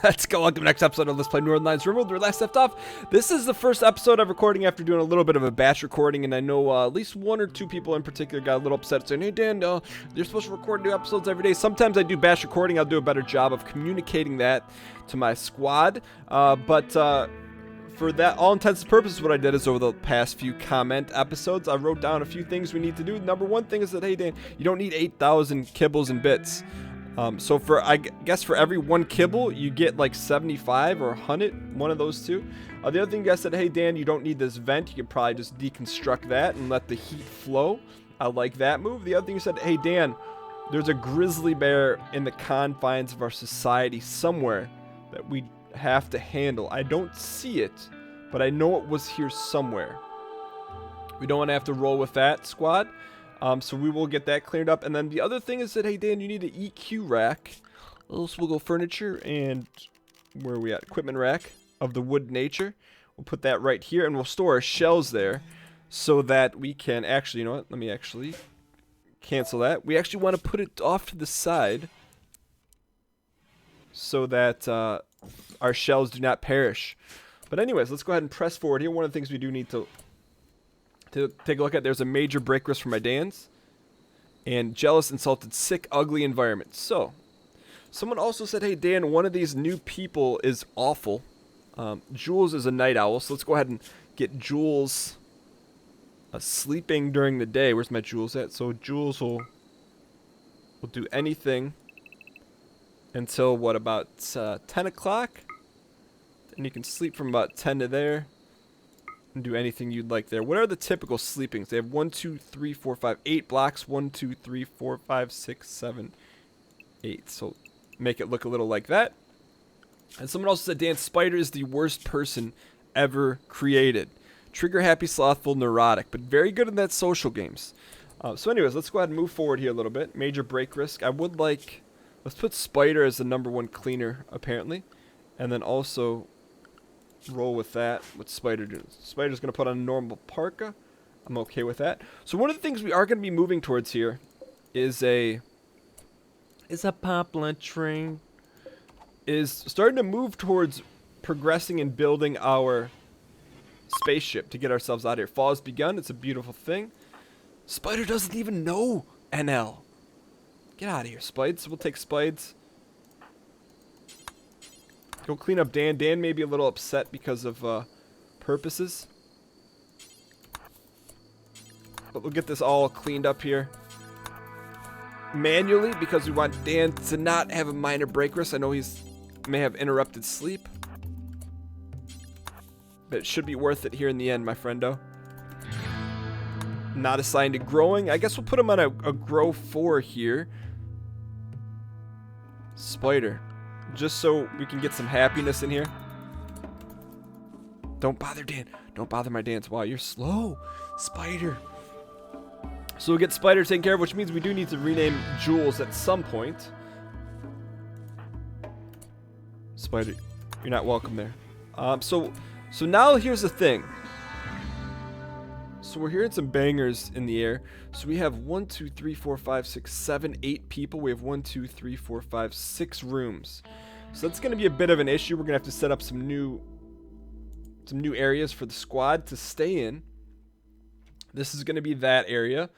Let's go. Welcome to the next episode of Let's Play Northernlion's RimWorld. Where last left off, this is the first episode I'm recording after doing a little bit of a batch recording, and I know at least one or two people in particular got a little upset saying, hey Dan, you're supposed to record new episodes every day. Sometimes I do batch recording. I'll do a better job of communicating that to my squad, but for that, all intents and purposes, what I did is over the past few comment episodes, I wrote down a few things we need to do. Number one thing is that, hey Dan, you don't need 8,000 kibbles and bits. So for, I guess for every one kibble, you get like 75 or 100, one of those two. The other thing you guys said, hey Dan, you don't need this vent. You could probably just deconstruct that and let the heat flow. I like that move. The other thing you said, hey Dan, there's a grizzly bear in the confines of our society somewhere that we have to handle. I don't see it, but I know it was here somewhere. We don't want to have to roll with that, squad. So we will get that cleared up. And then the other thing is that, hey Dan, you need an EQ rack. So we'll go furniture and where are we at? Equipment rack of the wood nature. We'll put that right here and we'll store our shells there so that we can actually, you know what? Let me actually cancel that. We actually want to put it off to the side so that our shells do not perish. But anyways, let's go ahead and press forward here. One of the things we do need to take a look at, there's a major break risk for my Dans. And jealous, insulted, sick, ugly environment. So, someone also said, hey Dan, one of these new people is awful. Jules is a night owl, so let's go ahead and get Jules sleeping during the day. Where's my Jules at? So Jules will do anything until, what, about 10 o'clock? And you can sleep from about 10 to there. Do anything you'd like there. What are the typical sleepings? They have 1, 2, 3, 4, 5, 8 blocks. 1, 2, 3, 4, 5, 6, 7, 8. So make it look a little like that. And someone else said, Dan, Spider is the worst person ever created. Trigger happy, slothful, neurotic, but very good in that social games. So anyways, let's go ahead and move forward here a little bit. Major break risk. I would like, let's put Spider as the #1 cleaner apparently, and then also roll with that. What's Spider doing? Spider's going to put on a normal parka. I'm okay with that. So one of the things we are going to be moving towards here is a poplar train. Is starting to move towards progressing and building our spaceship to get ourselves out of here. Fall has begun. It's a beautiful thing. Spider doesn't even know NL. Get out of here, Spides. We'll take Spides. Go clean up Dan. Dan may be a little upset because of purposes. But we'll get this all cleaned up here manually because we want Dan to not have a minor break risk. I know he's may have interrupted sleep, but it should be worth it here in the end, my friendo. Not assigned to growing. I guess we'll put him on a grow 4 here. Spider. Just so we can get some happiness in here. Don't bother Dan. Don't bother my dance. Wow, you're slow, Spider. So we'll get Spider taken care of, which means we do need to rename Jules at some point. Spider, you're not welcome there. So now here's the thing. So we're hearing some bangers in the air. So we have 1, 2, 3, 4, 5, 6, 7, 8 people. We have 1, 2, 3, 4, 5, 6 rooms. So that's going to be a bit of an issue. We're going to have to set up some new areas for the squad to stay in. This is going to be that area.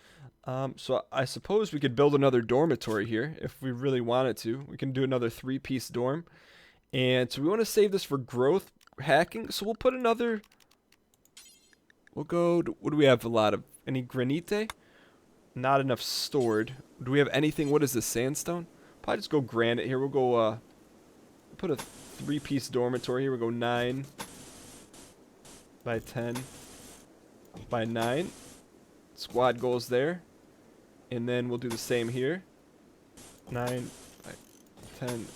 So I suppose we could build another dormitory here if we really wanted to. We can do another 3-piece dorm. And so we want to save this for growth hacking. So we'll put another... We'll go... What do we have a lot of? Any granite? Not enough stored. Do we have anything? What is this? Sandstone? Probably just go granite here. We'll go... put a 3-piece dormitory here. We'll go 9 by 10 by 9. Squad goes there. And then we'll do the same here. 9 by 10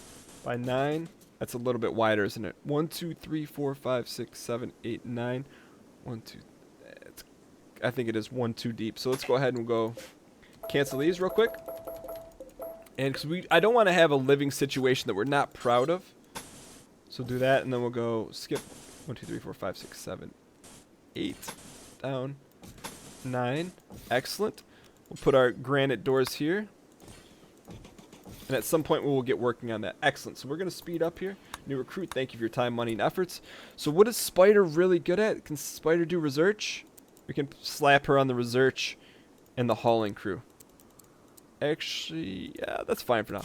by 9. That's a little bit wider, isn't it? 1, 2, 3, 4, 5, 6, 7, 8, 9. 1, 2. I think it is 1, 2 deep. So let's go ahead and we'll go cancel these real quick. And because I don't want to have a living situation that we're not proud of. So do that, and then we'll go skip 1, 2, 3, 4, 5, 6, 7, 8 down. 9. Excellent. We'll put our granite doors here. And at some point we will get working on that. Excellent. So we're going to speed up here. New recruit, thank you for your time, money, and efforts. So what is Spider really good at? Can Spider do research? We can slap her on the research and the hauling crew. Actually, yeah, that's fine for now.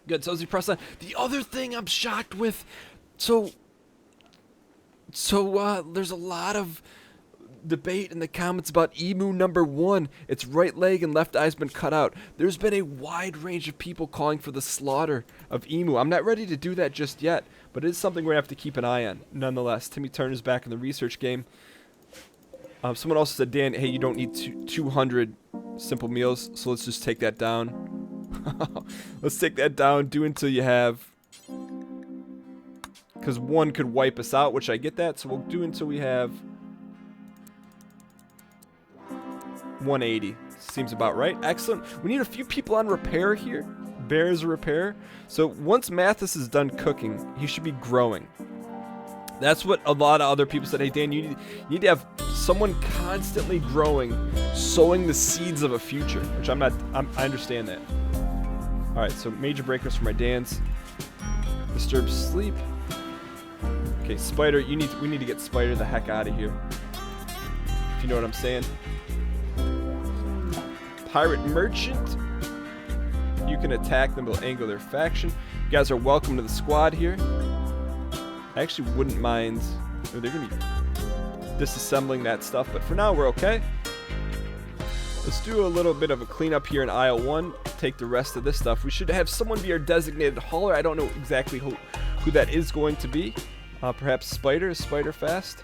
Good, so as you press on. The other thing I'm shocked with, so there's a lot of debate in the comments about emu #1. Its right leg and left eye's been cut out. There's been a wide range of people calling for the slaughter of emu. I'm not ready to do that just yet, but it is something we're going to have to keep an eye on. Nonetheless, Timmy Turner's back in the research game. Someone also said, Dan, hey, you don't need 200 simple meals, so let's just take that down. Let's take that down, do until you have... Because one could wipe us out, which I get that, so we'll do until we have 180. Seems about right. Excellent. We need a few people on repair here. Bear's a repair. So once Mathas is done cooking, he should be growing. That's what a lot of other people said. Hey, Dan, you need to have someone constantly growing, sowing the seeds of a future, which I understand that. All right, so major breakers for my Dans. Disturb sleep. Okay, Spider, we need to get Spider the heck out of here. If you know what I'm saying. Pirate Merchant. You can attack them, it'll angle their faction. You guys are welcome to the squad here. I actually wouldn't mind. They're going to be disassembling that stuff, but for now we're okay. Let's do a little bit of a cleanup here in aisle 1. Take the rest of this stuff. We should have someone be our designated hauler. I don't know exactly who that is going to be. Perhaps Spider. Is Spider fast?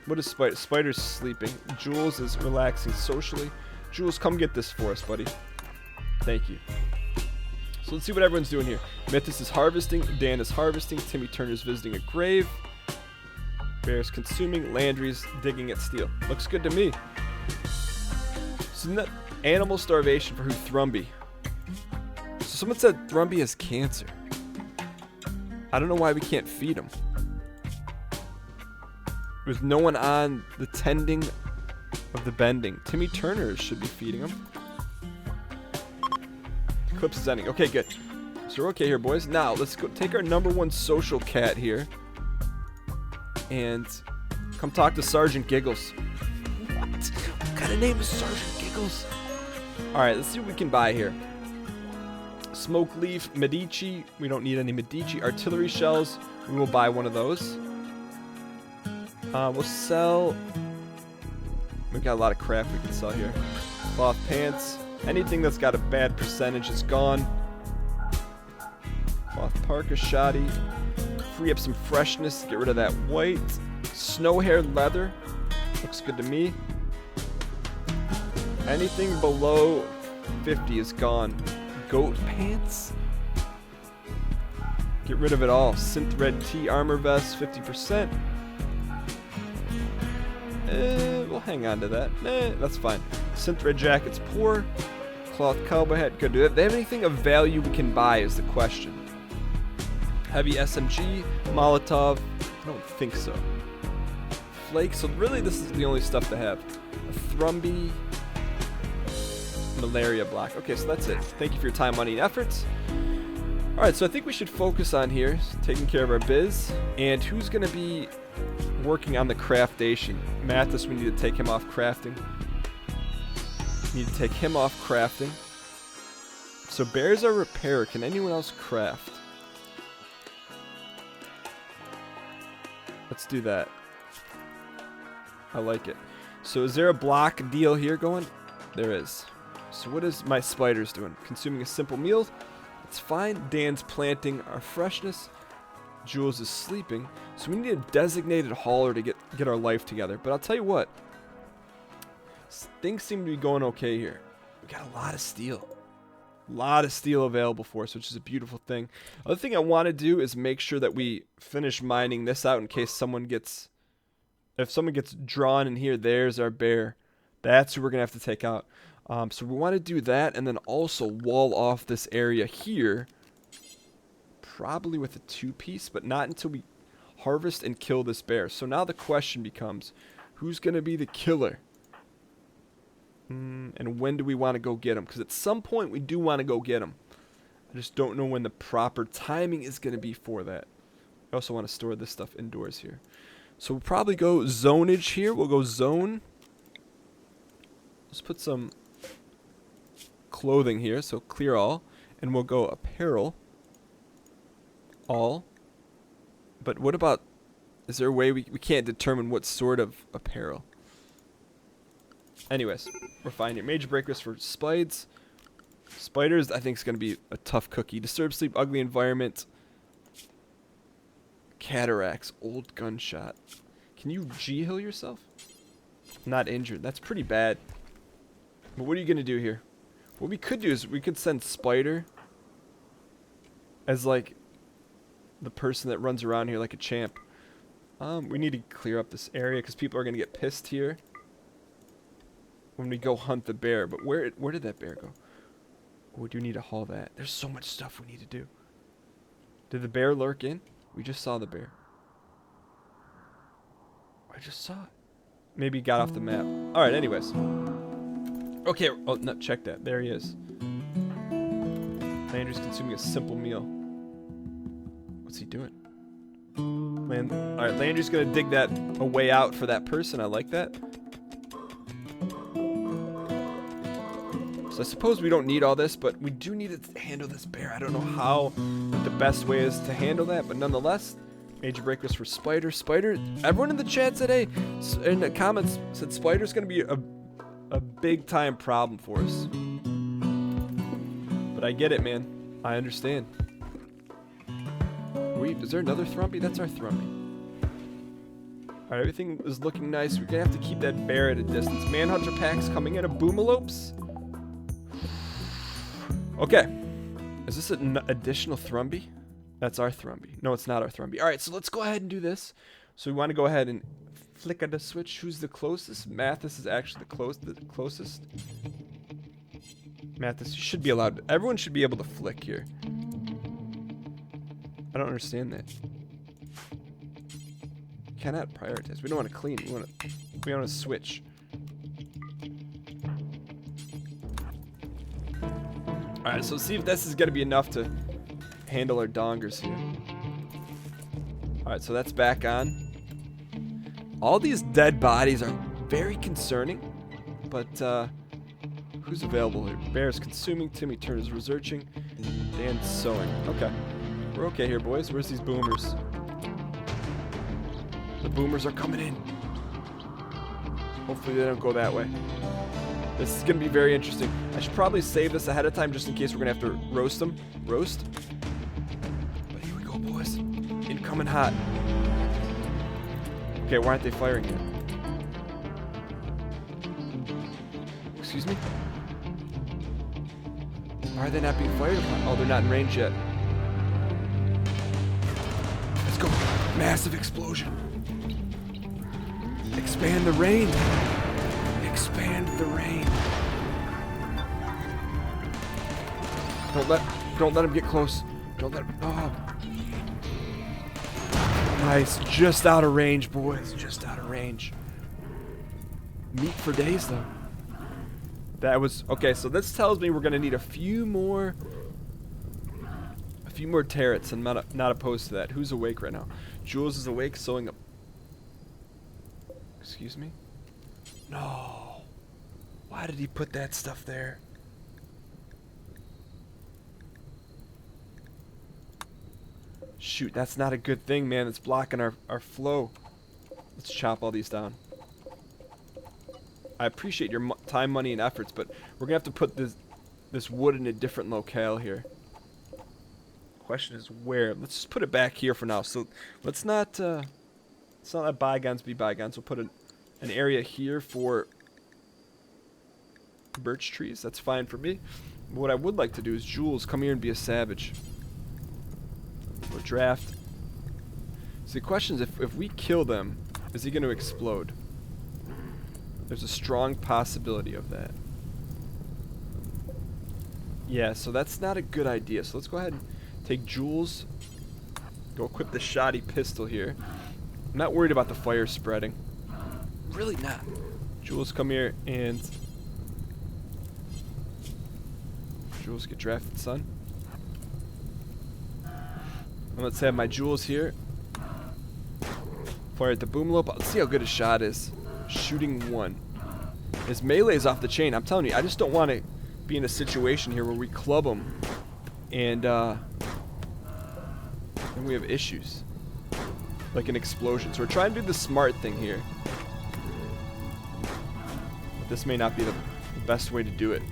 What is Spider? Spider's sleeping. Jules is relaxing socially. Jules, come get this for us, buddy. Thank you. So let's see what everyone's doing here. Mathas is harvesting. Dan is harvesting. Timmy Turner's visiting a grave. Bear's consuming. Landry's digging at steel. Looks good to me. So not animal starvation for who? Thrumby. So someone said Thrumby has cancer. I don't know why we can't feed him. There's no one on the tending of the bending. Timmy Turner should be feeding him. Eclipse is ending. Okay, good. So we're okay here, boys. Now, let's go take our #1 social cat here. And come talk to Sergeant Giggles. What kind of name is Sergeant Giggles? Alright, let's see what we can buy here. Smoke leaf, Medici. We don't need any Medici. Artillery shells. We will buy one of those. We'll sell... We've got a lot of crap we can sell here. Cloth pants. Anything that's got a bad percentage is gone. Cloth parka, shoddy. Free up some freshness. Get rid of that white. Snow hair leather. Looks good to me. Anything below 50 is gone. Goat pants. Get rid of it all. Synth red tee, armor vest, 50%. We'll hang on to that. That's fine. Synth red jackets, poor. Cloth cowboy hat, good. Do they have anything of value we can buy is the question. Heavy SMG, Molotov. I don't think so. Flake, so really this is the only stuff to have. A Thrumby. Malaria block. Okay, so that's it. Thank you for your time, money, and efforts. Alright, so I think we should focus on here, taking care of our biz. And who's going to be working on the craftation? Mathas, we need to take him off crafting. Need to take him off crafting. So Bear's our repairer. Can anyone else craft? Let's do that. I like it. So is there a block deal here going? There is. So what is my spiders doing? Consuming a simple meal. It's fine. Dan's planting our freshness. Jules is sleeping. So we need a designated hauler to get our life together. But I'll tell you what. Things seem to be going okay here. We got a lot of steel. A lot of steel available for us, which is a beautiful thing. Other thing I want to do is make sure that we finish mining this out in case someone gets... If someone gets drawn in here, there's our bear. That's who we're going to have to take out. So we want to do that and then also wall off this area here. Probably with a 2-piece, but not until we harvest and kill this bear. So now the question becomes, who's going to be the killer? And when do we want to go get them? Because at some point we do want to go get them. I just don't know when the proper timing is going to be for that. I also want to store this stuff indoors here. So we'll probably go zonage here. We'll go zone. Let's put some clothing here. So clear all. And we'll go apparel. All. But what about... Is there a way we can't determine what sort of apparel? Anyways, we're fine here. Major break risk for spides. Spiders, I think, is going to be a tough cookie. Disturbed sleep, ugly environment. Cataracts, old gunshot. Can you G-heal yourself? Not injured. That's pretty bad. But what are you going to do here? What we could do is we could send Spider as, like, the person that runs around here like a champ. We need to clear up this area because people are going to get pissed here when we go hunt the bear. But where did that bear go? We do need to haul that. There's so much stuff we need to do. Did the bear lurk in? We just saw the bear. I just saw it. Maybe he got off the map. Alright, anyways. Okay, oh, no, check that. There he is. Landry's consuming a simple meal. What's he doing? Alright, Landry's gonna dig that a way out for that person. I like that. So I suppose we don't need all this, but we do need to handle this bear. I don't know how the best way is to handle that, but nonetheless, major break risk for Spider. Spider, everyone in the chat today, in the comments, said Spider's going to be a big time problem for us. But I get it, man. I understand. Wait, is there another Thrumpy? That's our Thrumpy. Alright, everything is looking nice. We're going to have to keep that bear at a distance. Manhunter packs coming in. A Boomalopes. Okay. Is this an additional Thrumpy? That's our Thrumpy. No, it's not our Thrumpy. Alright, so let's go ahead and do this. So we want to go ahead and flick the switch. Who's the closest? Mathas is actually the closest. Mathas, you should be allowed. Everyone should be able to flick here. I don't understand that. Cannot prioritize. We don't want to clean. We want to switch. Alright, so see if this is going to be enough to handle our dongers here. Alright, so that's back on. All these dead bodies are very concerning. But, who's available here? Bear's consuming. Timmy Turner's researching. Dan's sewing. Okay. We're okay here, boys. Where's these boomers? The boomers are coming in. Hopefully they don't go that way. This is going to be very interesting. I should probably save this ahead of time just in case we're going to have to roast them. Roast. But here we go, boys. Incoming hot. Okay, why aren't they firing yet? Excuse me? Why are they not being fired upon? Oh, they're not in range yet. Let's go. Massive explosion. Expand the rain. Expand the rain. Don't let him get close. Don't let him. Oh. Nice. Just out of range, boys. Just out of range. Meat for days, though. That was okay. So this tells me we're gonna need a few more turrets. I'm not opposed to that. Who's awake right now? Jules is awake, sewing up. Excuse me? No. Why did he put that stuff there? Shoot, that's not a good thing, man. It's blocking our flow. Let's chop all these down. I appreciate your time, money, and efforts, but we're gonna have to put this wood in a different locale here. Question is where? Let's just put it back here for now. So let's not let bygones be bygones. We'll put an area here for birch trees. That's fine for me. What I would like to do is Jules, come here and be a savage. Or draft. So the question is, if we kill them, is he going to explode? There's a strong possibility of that. Yeah, so that's not a good idea. So let's go ahead and take Jules. Go equip the shoddy pistol here. I'm not worried about the fire spreading. Really not. Jules, come here and Jules, get drafted, son. And let's have my Jules here. Fire at the Boomalope. Let's see how good his shot is. Shooting 1. His melee is off the chain. I'm telling you, I just don't want to be in a situation here where we club him and we have issues. Like an explosion. So we're trying to do the smart thing here. But this may not be the best way to do it.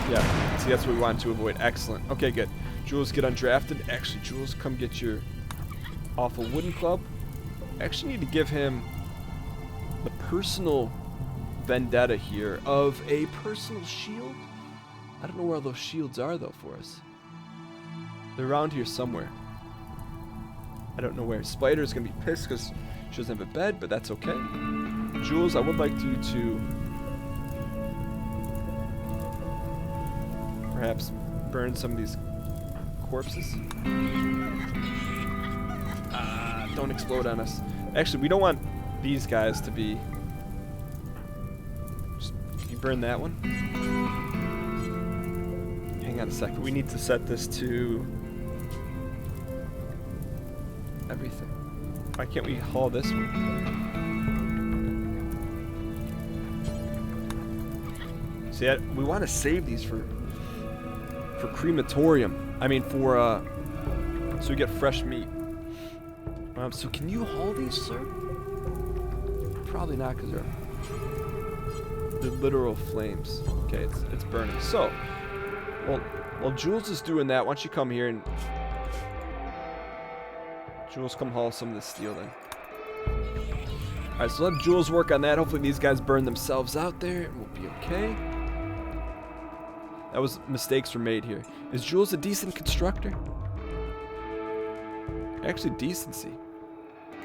Yeah, see, that's what we want to avoid. Excellent. Okay, good. Jules, get undrafted. Actually, Jules, come get your awful wooden club. I actually need to give him the personal vendetta here of a personal shield. I don't know where all those shields are, though, for us. They're around here somewhere. I don't know where. Spider's going to be pissed because she doesn't have a bed, but that's okay. Jules, I would like you to perhaps burn some of these corpses. Don't explode on us. Actually, we don't want these guys to be... Just, can you burn that one? Hang on a second. We need to set this to... everything. Why can't we haul this one? See, we want to save these for crematorium. I mean, for so we get fresh meat. So can you haul these, sir? Probably not, because they're literal flames. Okay, it's burning. So, while Jules is doing that, why don't you come here and Jules, come haul some of this steel then. All right, so let Jules work on that. Hopefully these guys burn themselves out there, and we'll be okay. That was mistakes were made here. Is Jules a decent constructor? Actually, decency.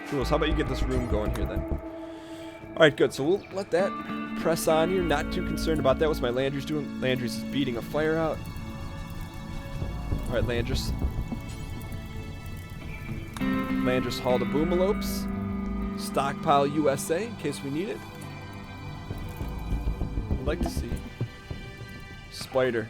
Jules, how about you get this room going here then? Alright, good. So we'll let that press on here. Not too concerned about that. What's my Landry's doing? Landry's is beating a fire out. Alright, Landry's. Landry's haul the Boomalopes. Stockpile USA in case we need it. I'd like to see. Spider.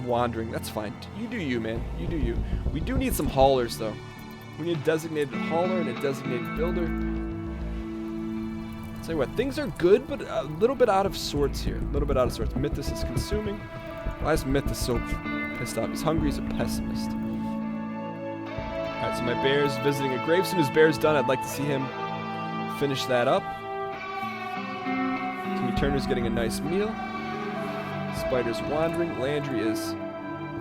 Wandering, that's fine. You do you, man. You do you. We do need some haulers, though. We need a designated hauler and a designated builder. I'll tell you what, things are good, but a little bit out of sorts here. A little bit out of sorts. Mathas is consuming. Why is Mathas so pissed off? He's hungry, he's a pessimist. Alright, so my bear's visiting a grave. As soon as bear's done, I'd like to see him finish that up. Timmy Turner's getting a nice meal. Spider's wandering. Landry is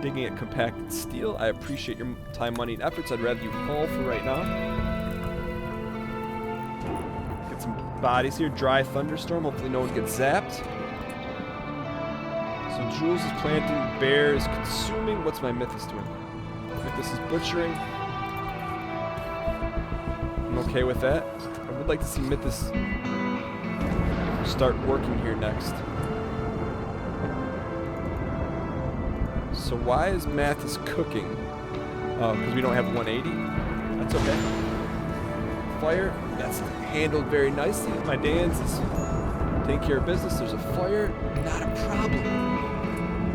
digging at compacted steel. I appreciate your time, money, and efforts. I'd rather you haul for right now. Get some bodies here. Dry thunderstorm. Hopefully no one gets zapped. So Jules is planting. Bear is consuming. What's my Mathas doing? Mathas is butchering. I'm okay with that. I would like to see Mathas start working here next. So why is Mathas cooking? Oh, because we don't have 180? That's okay. Fire, that's handled very nicely. My Dan's is taking care of business. There's a fire, not a problem.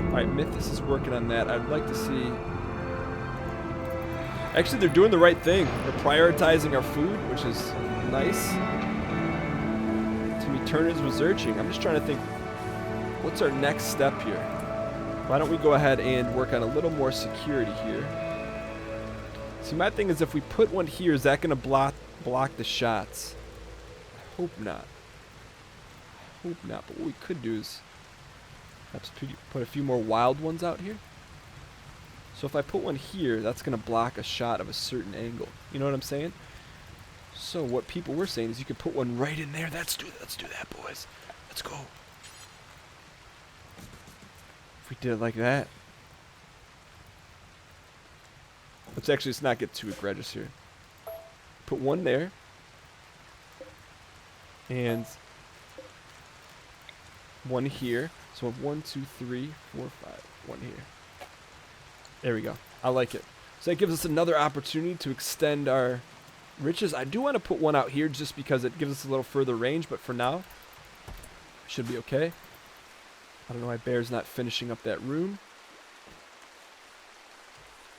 Alright, Mathas is working on that. I'd like to see... Actually, they're doing the right thing. They're prioritizing our food, which is nice. Timmy Turner's researching. I'm just trying to think, what's our next step here? Why don't we go ahead and work on a little more security here? See, my thing is if we put one here, is that going to block the shots? I hope not. I hope not. But what we could do is perhaps put a few more wild ones out here. So if I put one here, that's going to block a shot of a certain angle. You know what I'm saying? So what people were saying is you could put one right in there. Let's do that, boys. Let's go. We did it like that. Let's not get too egregious here. Put one there. And one here. So we have 1, 2, 3, 4, 5. One here. There we go. I like it. So that gives us another opportunity to extend our riches. I do want to put one out here just because it gives us a little further range, but for now, should be okay. I don't know why Bear's not finishing up that room.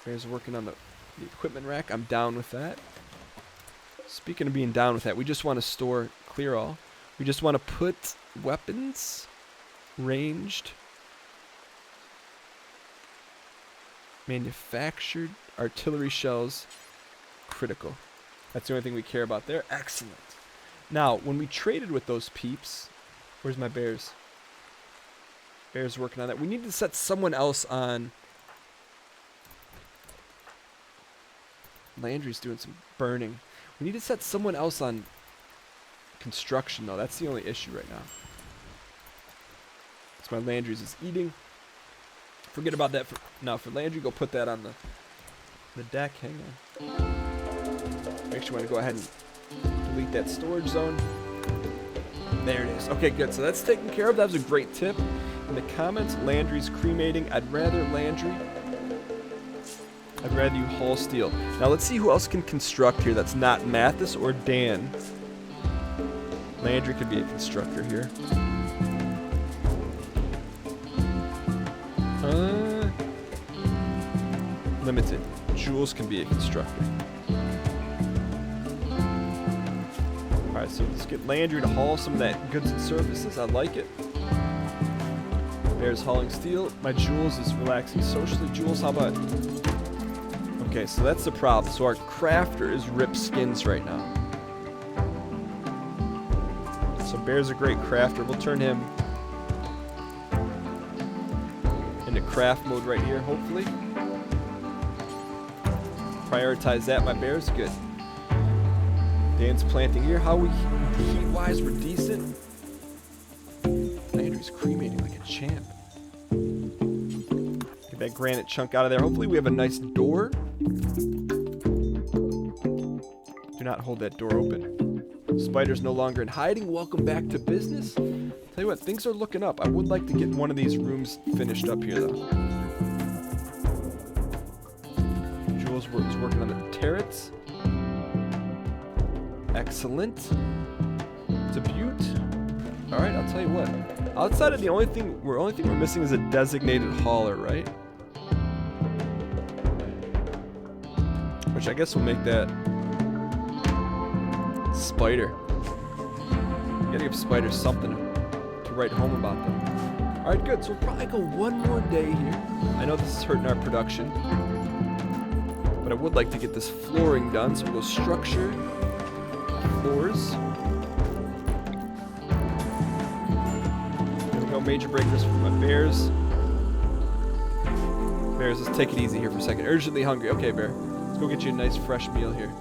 Bear's working on the equipment rack. I'm down with that. Speaking of being down with that, we just want to store clear all. We just want to put weapons, ranged, manufactured, artillery shells, critical. That's the only thing we care about there. Excellent. Now, when we traded with those peeps, where's my bears? Bears working on that. We need to set someone else on. Landry's doing some burning. We need to set someone else on construction, though. That's the only issue right now. That's my Landry's is eating. Forget about that for now. For Landry, go put that on the deck. Hang on. Make sure you want to go ahead and delete that storage zone. There it is. Okay, good. So that's taken care of. That was a great tip. In the comments, Landry's cremating. I'd rather Landry. I'd rather you haul steel. Now let's see who else can construct here that's not Mathas or Dan. Landry could be a constructor here. Limited. Jules can be a constructor. Alright, so let's get Landry to haul some of that goods and services. I like it. Bear's hauling steel. My Jules is relaxing socially. Jules, how about... Okay, so that's the problem. So our crafter is ripped skins right now. So Bear's a great crafter. We'll turn him into craft mode right here, hopefully. Prioritize that. My Bear's good. Dan's planting here. How we heat-wise, we're decent. Landry's cremating like a champ. Get that granite chunk out of there. Hopefully we have a nice door. Do not hold that door open. Spider's no longer in hiding. Welcome back to business. Tell you what, things are looking up. I would like to get one of these rooms finished up here, though. Jules is working on the turrets. Excellent. It's a beaut. All right, I'll tell you what. Outside of the only thing we're missing is a designated hauler, right? Which I guess will make that Spider. You gotta give Spider something to write home about them. Alright, good. So we'll probably go one more day here. I know this is hurting our production, but I would like to get this flooring done. So we'll go structure, floors. There we go, major breakers for my Bears. Bears, let's take it easy here for a second. Urgently hungry. Okay, Bear. Let's go get you a nice fresh meal here.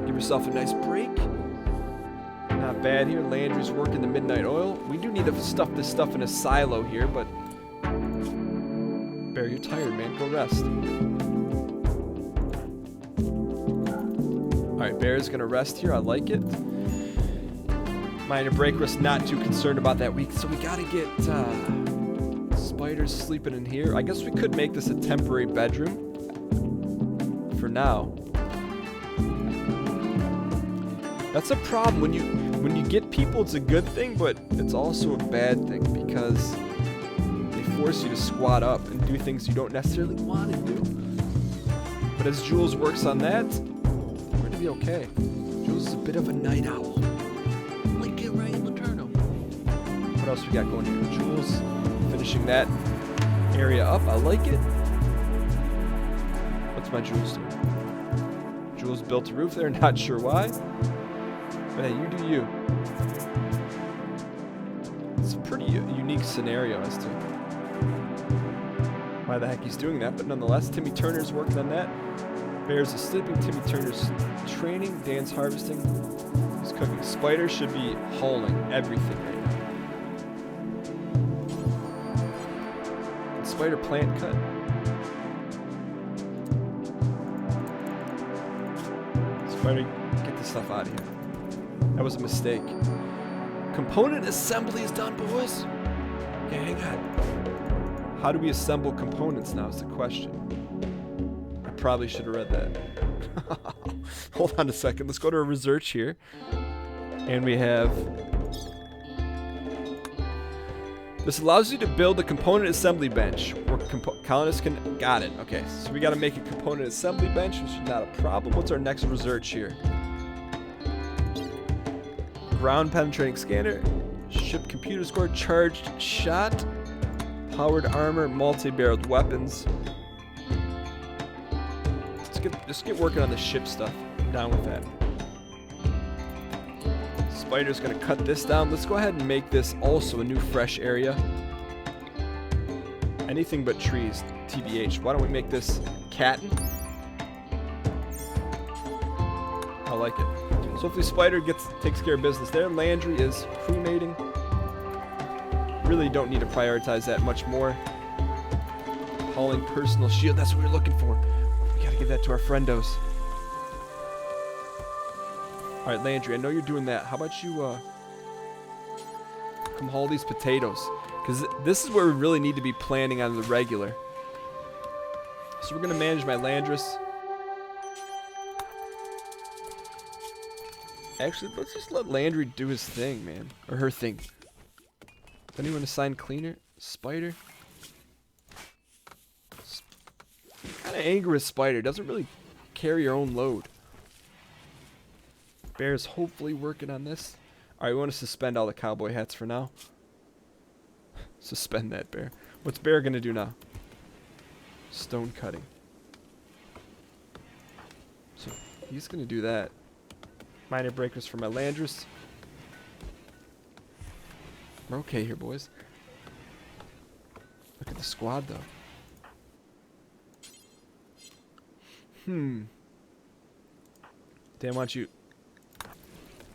Give yourself a nice break. Not bad here. Landry's working the midnight oil. We do need to stuff this stuff in a silo here, but... Bear, you're tired, man. Go rest. Alright, Bear's gonna rest here. I like it. Minor break rest, not too concerned about that week. So we gotta get Spider's sleeping in here. I guess we could make this a temporary bedroom. For now. That's a problem. When you get people, it's a good thing, but it's also a bad thing because they force you to squat up and do things you don't necessarily want to do. But as Jules works on that, we're gonna be okay. Jules is a bit of a night owl. Like it right in the turtle. What else we got going here? Jules finishing that area up. I like it. What's my Jules doing? Jules built a roof there. Not sure why. But hey, you do you. It's a pretty unique scenario as to why the heck he's doing that, but nonetheless, Timmy Turner's working on that. Bears is sleeping, Timmy Turner's training, Dan's harvesting, he's cooking. Spider should be hauling everything right now. Can Spider plant cut? Spider, get this stuff out of here. That was a mistake. Component assembly is done, boys. Okay, hang on. How do we assemble components now is the question. I probably should have read that. Hold on a second. Let's go to research here. And we have... This allows you to build a component assembly bench where colonists can... Got it. Okay, so we got to make a component assembly bench, which is not a problem. What's our next research here? Ground penetrating scanner, ship computer score, charged shot, powered armor, multi-barreled weapons. Let's get working on the ship stuff. I'm down with that. Spider's gonna cut this down. Let's go ahead and make this also a new fresh area. Anything but trees, TBH. Why don't we make this cattin? I like it. So hopefully Spider takes care of business there. Landry is cremating. Really don't need to prioritize that much more. Hauling personal shield. That's what we're looking for. We gotta give that to our friendos. Alright, Landry, I know you're doing that. How about you, come haul these potatoes? Because this is where we really need to be planning on the regular. So we're going to manage my Landress. Actually, let's just let Landry do his thing, man. Or her thing. Anyone assign cleaner? Spider? Kind of angry with Spider. Doesn't really carry her own load. Bear's hopefully working on this. Alright, we want to suspend all the cowboy hats for now. Suspend that, Bear. What's Bear going to do now? Stone cutting. So he's going to do that. Minor breakers for my Landress. We're okay here, boys. Look at the squad, though. Dan, why don't you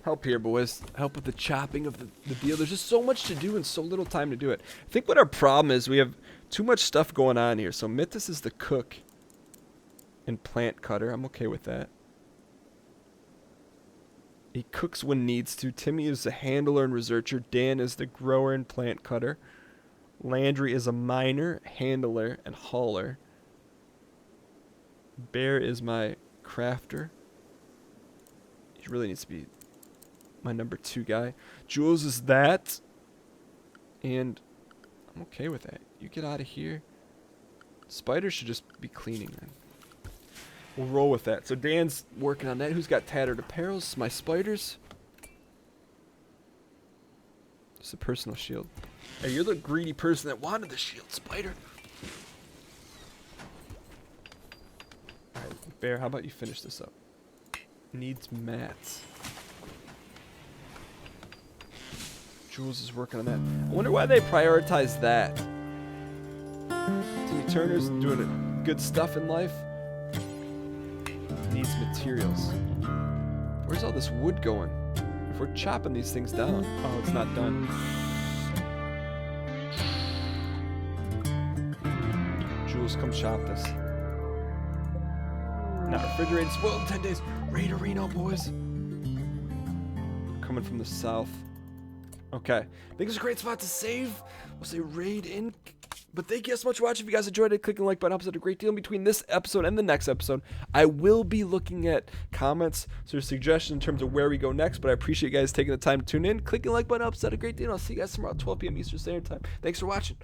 help here, boys? Help with the chopping of the deal. There's just so much to do and so little time to do it. I think what our problem is, we have too much stuff going on here. So Mathas is the cook and plant cutter. I'm okay with that. He cooks when needs to. Timmy is the handler and researcher. Dan is the grower and plant cutter. Landry is a miner, handler, and hauler. Bear is my crafter. He really needs to be my number 2 guy. Jules is that. And I'm okay with that. You get out of here. Spider should just be cleaning then. We'll roll with that. So Dan's working on that. Who's got tattered apparels? My spiders. Just a personal shield. Hey, you're the greedy person that wanted the shield, Spider. Alright, Bear, how about you finish this up? Needs mats. Jules is working on that. I wonder why they prioritize that. Timmy Turner's doing good stuff in life. Needs materials. Where's all this wood going? If we're chopping these things down. Oh, it's not done. Jules, come chop this. Not refrigerated, spoiled in 10 days. Raid Reno, boys. Coming from the south. Okay. I think it's a great spot to save. We'll say raid in. But thank you guys so much for watching. If you guys enjoyed it, clicking the like button helps out a great deal. In between this episode and the next episode, I will be looking at comments, so suggestions in terms of where we go next. But I appreciate you guys taking the time to tune in. Clicking the like button helps out a great deal. I'll see you guys tomorrow at 12 p.m. Eastern Standard Time. Thanks for watching.